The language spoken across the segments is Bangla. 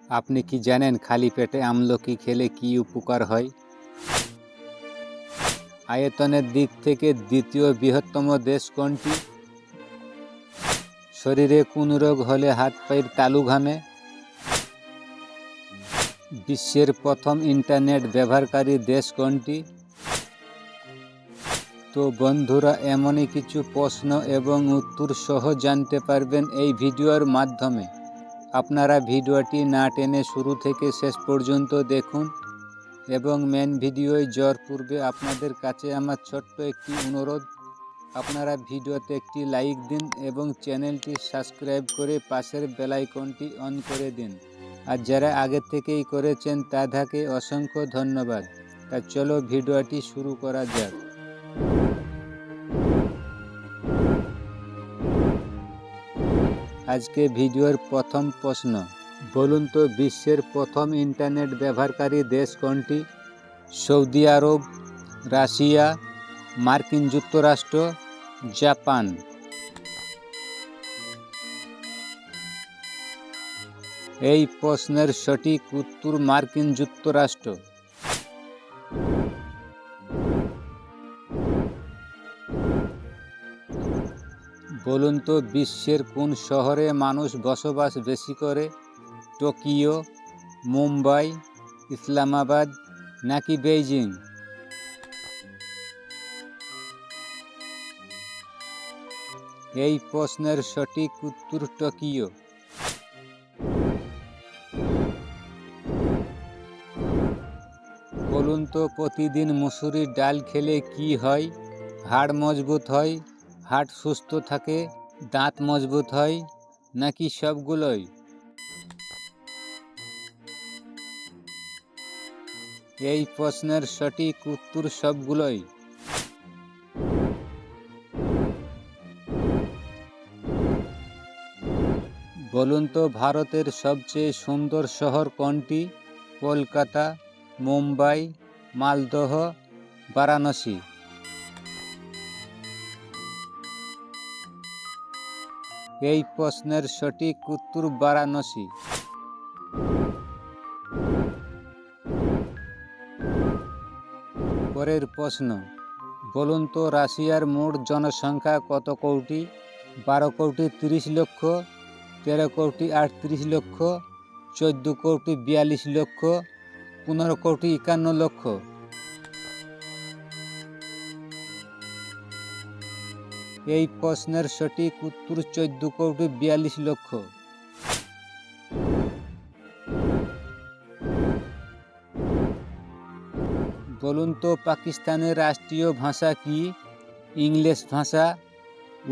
আপনি কি জানেন খালি পেটে আমলকি খেলে কি উপকার হয়? আয়তনের দিক থেকে দ্বিতীয় বৃহত্তম দেশ কোনটি? শরীরে কোন রোগ হলে হাত পায়ের তালু ঘামে? বিশ্বের প্রথম ইন্টারনেট ব্যবহারকারী দেশ কোনটি? তো বন্ধুরা, এমনই কিছু প্রশ্ন এবং উত্তর সহ জানতে পারবেন এই ভিডিওর মাধ্যমে। আপনারা ভিডিওটি না টেনে শুরু থেকে শেষ পর্যন্ত দেখুন এবং মেন ভিডিওয় যাওয়ার পূর্বে আপনাদের কাছে আমার ছোট্ট একটি অনুরোধ, আপনারা ভিডিওতে একটি লাইক দিন এবং চ্যানেলটি সাবস্ক্রাইব করে পাশের বেল আইকনটি অন করে দিন। আর যারা আগে থেকেই করেছেন তাদেরকে অসংখ্য ধন্যবাদ। তা চলো ভিডিওটি শুরু করা যাক। আজকে ভিডিওর প্রথম প্রশ্ন, বলুন তো বিশ্বের প্রথম ইন্টারনেট ব্যবহারকারী দেশ কোনটি? সৌদি আরব, রাশিয়া, মার্কিন যুক্তরাষ্ট্র, জাপান। এই প্রশ্নের সঠিক উত্তর মার্কিন যুক্তরাষ্ট্র। বলুন তো বিশ্বের কোন শহরে মানুষ বসবাস বেশি করে? টোকিও, মুম্বাই, ইসলামাবাদ নাকি বেইজিং? এই প্রশ্নের সঠিক উত্তর টোকিও। বলুন তো প্রতিদিন মুসুরির ডাল খেলে কি হয়? হাড় মজবুত হয়, হার্ট সুস্থ থাকে, দাঁত মজবুত হয় নাকি সবগুলোই? এই প্রশ্নের সঠিক উত্তর সবগুলোই। বলুন তো ভারতের সবচেয়ে সুন্দর শহর কোনটি? কলকাতা, মুম্বাই, মালদহ, বারাণসী। এই প্রশ্নের সঠিক উত্তর বারাণসী। পরের প্রশ্ন, বলুন তো রাশিয়ার মোট জনসংখ্যা কত কোটি? 12 কোটি 30 লক্ষ, 13 কোটি 38 লক্ষ, 14 কোটি 42 লক্ষ, 15 কোটি 51 লক্ষ। এই প্রশ্নের সঠিক উত্তর 14 কোটি 42 লক্ষ। বলুন তো পাকিস্তানের রাষ্ট্রীয় ভাষা কি? ইংলিশ ভাষা,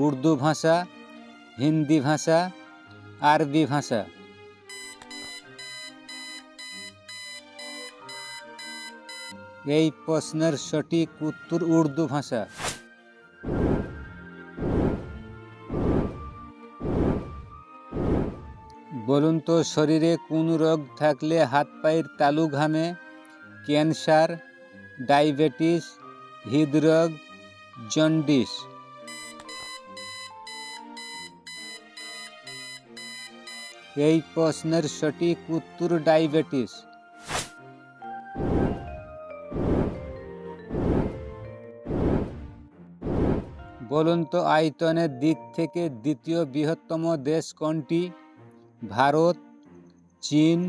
উর্দু ভাষা, হিন্দি ভাষা, আরবি ভাষা। এই প্রশ্নের সঠিক উত্তর উর্দু ভাষা। বলুন তো শরীরে কোন রোগ থাকলে হাত পায়ের তালু ঘামে? ক্যান্সার, ডায়াবেটিস, হৃদরোগ, জন্ডিস। এই প্রশ্নের সঠিক উত্তর ডায়াবেটিস। বলুন তো আয়তনের দিক থেকে দ্বিতীয় বৃহত্তম দেশ কোনটি? ভারত, চীন,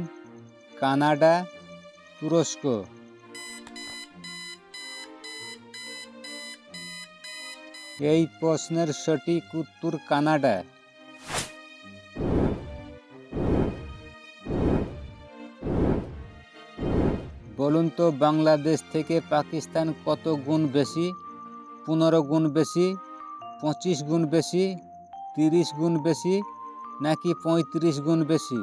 কানাডা, তুরস্ক। এই প্রশ্নের সঠিক উত্তর কানাডা। বলুন তো বাংলাদেশ থেকে পাকিস্তান কত গুণ বেশি? 15 গুণ বেশি, 25 গুণ বেশি, 30 গুণ বেশি নাকি 35 গুণ বেশি?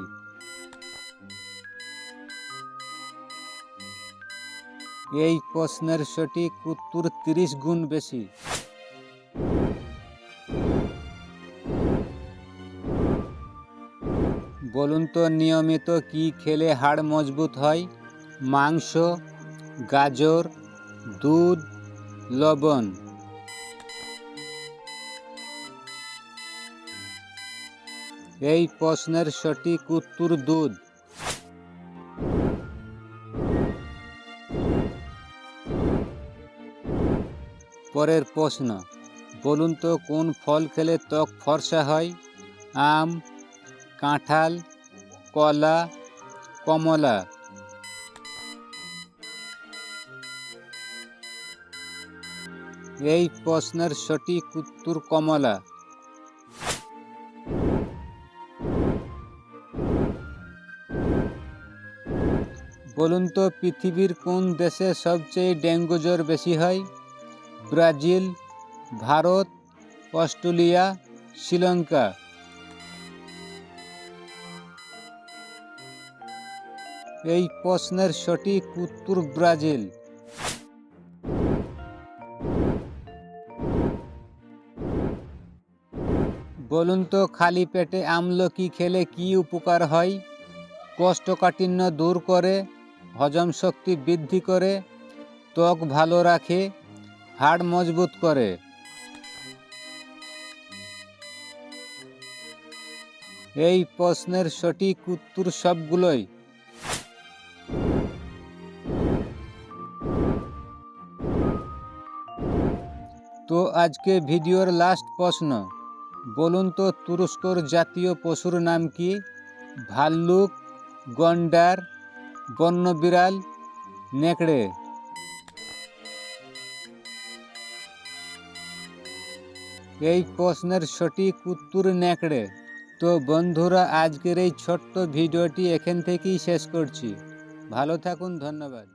এই প্রশ্নের সঠিক উত্তর 30 গুণ বেশি। বলুন তো নিয়মিত কি খেলে হাড় মজবুত হয়? মাংস, গাজর, দুধ, লবণ। এই প্রশ্নের সঠিক উত্তর দুধ। পরের প্রশ্ন, বলুন তো কোন ফল খেলে ত্বক ফর্সা হয়? আম, কাঁঠাল, কলা, কমলা। এই প্রশ্নের সঠিক উত্তর কমলা। বলুন তো পৃথিবীর কোন দেশে সবচেয়ে ডেঙ্গু জ্বর বেশি হয়? Brazil, Bharat, Australia, Sri Lanka. এই প্রশ্নের সঠিক উত্তর ব্রাজিল। বলুন তো খালি পেটে আমলকি খেলে কি উপকার হয়? কোষ্ঠকাঠিন্য দূর করে, হজম শক্তি বৃদ্ধি করে, ত্বক ভালো রাখে, হাড় মজবুত করে। এই প্রশ্নের সঠিক উত্তর সবগুলোই। তো আজকে ভিডিওর লাস্ট প্রশ্ন, বলুন তো তুরস্কর জাতীয় পশুর নাম কি? ভাল্লুক, গন্ডার, বন্যবিড়াল, নেকড়ে। এই প্রশ্নের সঠিক উত্তর নেকড়ে। তো বন্ধুরা, আজকের এই ছোট্ট ভিডিওটি এখান থেকেই শেষ করছি। ভালো থাকুন, ধন্যবাদ।